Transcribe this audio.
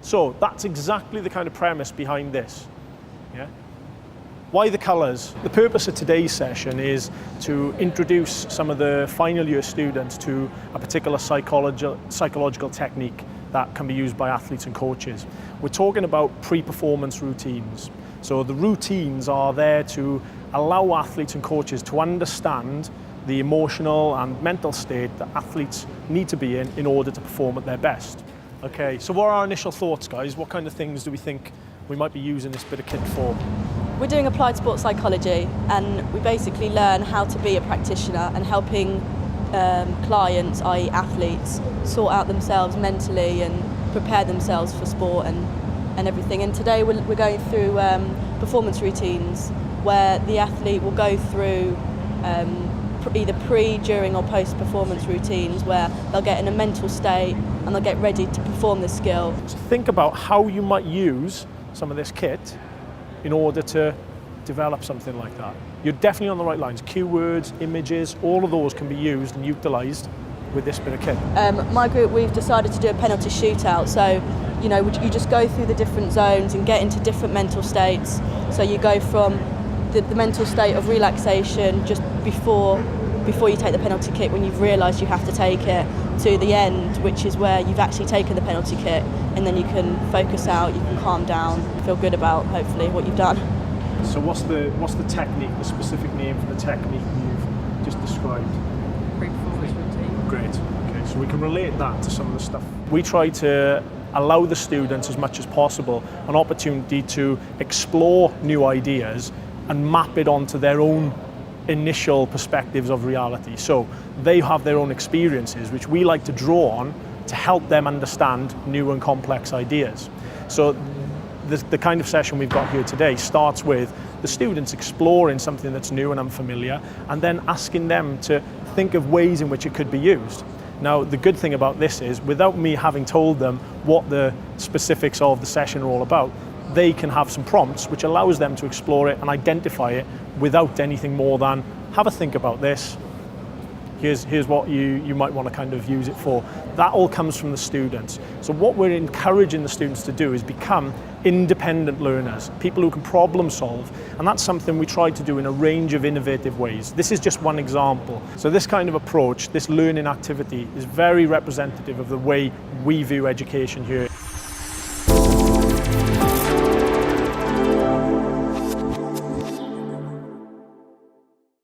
So that's exactly the kind of premise behind this. Yeah? Why the colours? The purpose of today's session is to introduce some of the final year students to a particular psychological technique that can be used by athletes and coaches. We're talking about pre-performance routines. So the routines are there to allow athletes and coaches to understand the emotional and mental state that athletes need to be in order to perform at their best. Okay, so what are our initial thoughts, guys? What kind of things do we think we might be using this bit of kit for? We're doing applied sports psychology, and we basically learn how to be a practitioner and helping clients, i.e. athletes, sort out themselves mentally and prepare themselves for sport and everything. And today we're going through performance routines where the athlete will go through either pre, during or post-performance routines where they'll get in a mental state and they'll get ready to perform the skill. So think about how you might use some of this kit in order to develop something like that. You're definitely on the right lines. Keywords, images, all of those can be used and utilised with this bit of kit. My group, we've decided to do a penalty shootout. So, you just go through the different zones and get into different mental states. So you go from the mental state of relaxation just before you take the penalty kick, when you've realised you have to take it, to the end, which is where you've actually taken the penalty kick, and then you can focus out, you can calm down, feel good about hopefully what you've done. So what's the technique, the specific name for the technique you've just described? Pre-performance routine. Great. Okay, so we can relate that to some of the stuff. We try to allow the students as much as possible an opportunity to explore new ideas and map it onto their own initial perspectives of reality. So they have their own experiences, which we like to draw on to help them understand new and complex ideas. So the kind of session we've got here today starts with the students exploring something that's new and unfamiliar, and then asking them to think of ways in which it could be used. Now, the good thing about this is, without me having told them what the specifics of the session are all about, they can have some prompts which allows them to explore it and identify it without anything more than, have a think about this, here's what you might want to kind of use it for. That all comes from the students. So what we're encouraging the students to do is become independent learners, people who can problem solve, and that's something we try to do in a range of innovative ways. This is just one example. So this kind of approach, this learning activity, is very representative of the way we view education here